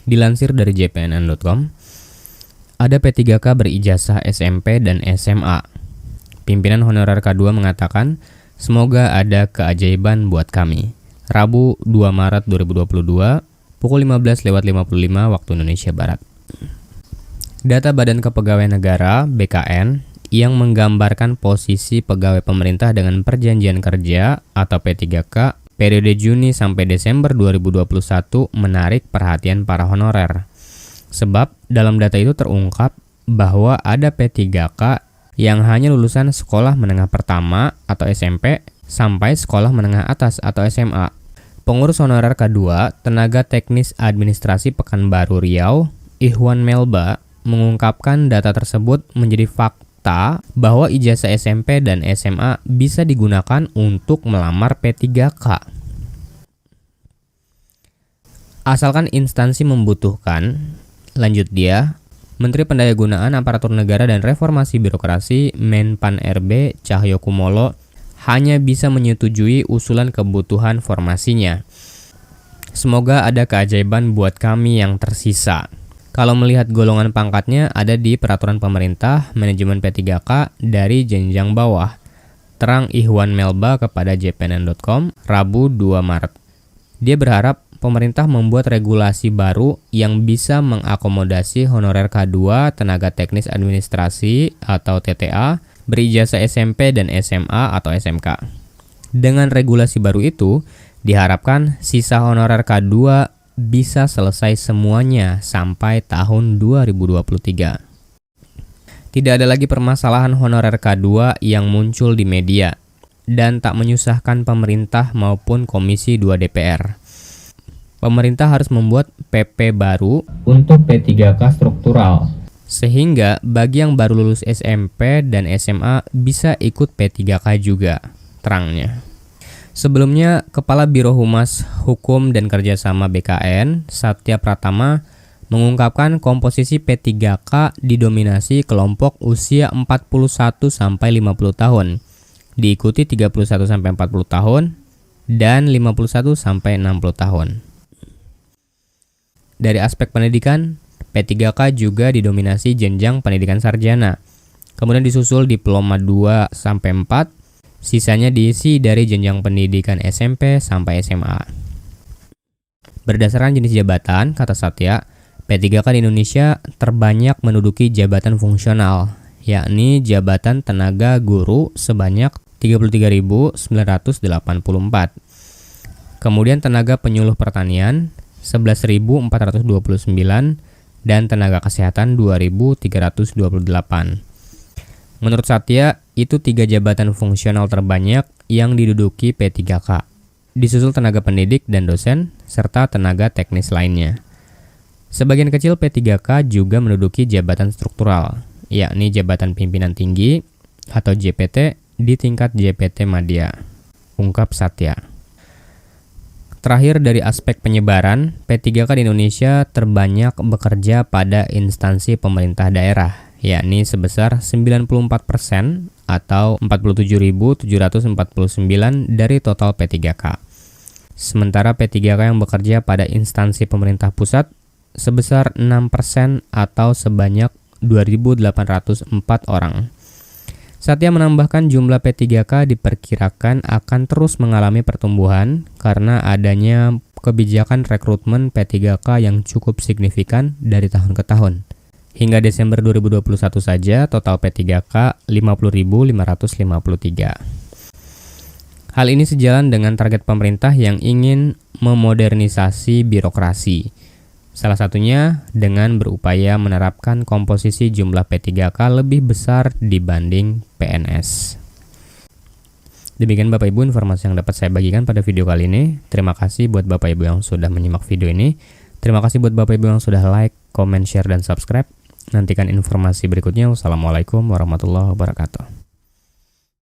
Dilansir dari jpnn.com, ada P3K berijazah SMP dan SMA. Pimpinan honorer K2 mengatakan, semoga ada keajaiban buat kami. Rabu 2 Maret 2022, pukul 15.55 waktu Indonesia Barat. Data Badan Kepegawaian Negara (BKN) yang menggambarkan posisi pegawai pemerintah dengan perjanjian kerja atau P3K periode Juni sampai Desember 2021 menarik perhatian para honorer. Sebab dalam data itu terungkap bahwa ada P3K yang hanya lulusan sekolah menengah pertama atau SMP sampai sekolah menengah atas atau SMA. Pengurus honorer K2 Tenaga Teknis Administrasi Pekanbaru Riau, Ihwan Melba, mengungkapkan data tersebut menjadi fakta bahwa ijazah SMP dan SMA bisa digunakan untuk melamar P3K. Asalkan instansi membutuhkan, lanjut dia, Menteri Pendayagunaan Aparatur Negara dan Reformasi Birokrasi Menpan RB Cahyokumolo hanya bisa menyetujui usulan kebutuhan formasinya. Semoga ada keajaiban buat kami yang tersisa. Kalau melihat golongan pangkatnya ada di Peraturan Pemerintah Manajemen P3K dari jenjang bawah. Terang Ihwan Melba kepada jpnn.com Rabu 2 Maret. Dia berharap pemerintah membuat regulasi baru yang bisa mengakomodasi honorer K2 Tenaga Teknis Administrasi atau TTA berijazah SMP dan SMA atau SMK. Dengan regulasi baru itu, diharapkan sisa honorer K2 bisa selesai semuanya sampai tahun 2023. Tidak ada lagi permasalahan honorer K2 yang muncul di media dan tak menyusahkan pemerintah maupun Komisi 2 DPR. Pemerintah harus membuat PP baru untuk P3K struktural, sehingga bagi yang baru lulus SMP dan SMA bisa ikut P3K juga, terangnya. Sebelumnya, Kepala Biro Humas Hukum dan Kerjasama BKN, Satya Pratama, mengungkapkan komposisi P3K didominasi kelompok usia 41-50 tahun, diikuti 31-40 tahun, dan 51-60 tahun. Dari aspek pendidikan, P3K juga didominasi jenjang pendidikan sarjana, kemudian disusul diploma 2-4, sisanya diisi dari jenjang pendidikan SMP sampai SMA. Berdasarkan jenis jabatan, kata Satya, P3K di Indonesia terbanyak menduduki jabatan fungsional, yakni jabatan tenaga guru sebanyak 33.984. Kemudian tenaga penyuluh pertanian 11.429 dan tenaga kesehatan 2.328. Menurut Satya, itu 3 jabatan fungsional terbanyak yang diduduki P3K, disusul tenaga pendidik dan dosen, serta tenaga teknis lainnya. Sebagian kecil P3K juga menduduki jabatan struktural, yakni jabatan pimpinan tinggi atau JPT di tingkat JPT Madya, ungkap Satya. Terakhir dari aspek penyebaran, P3K di Indonesia terbanyak bekerja pada instansi pemerintah daerah, yakni sebesar 94% atau 47.749 dari total P3K. Sementara P3K yang bekerja pada instansi pemerintah pusat sebesar 6% atau sebanyak 2.804 orang. Satya menambahkan jumlah P3K diperkirakan akan terus mengalami pertumbuhan karena adanya kebijakan rekrutmen P3K yang cukup signifikan dari tahun ke tahun. Hingga Desember 2021 saja total P3K 50.553. Hal ini sejalan dengan target pemerintah yang ingin memodernisasi birokrasi. Salah satunya dengan berupaya menerapkan komposisi jumlah P3K lebih besar dibanding PNS. Demikian Bapak Ibu informasi yang dapat saya bagikan pada video kali ini. Terima kasih buat Bapak Ibu yang sudah menyimak video ini. Terima kasih buat Bapak Ibu yang sudah like, comment, share, dan subscribe. Nantikan informasi berikutnya. Wassalamualaikum warahmatullahi wabarakatuh.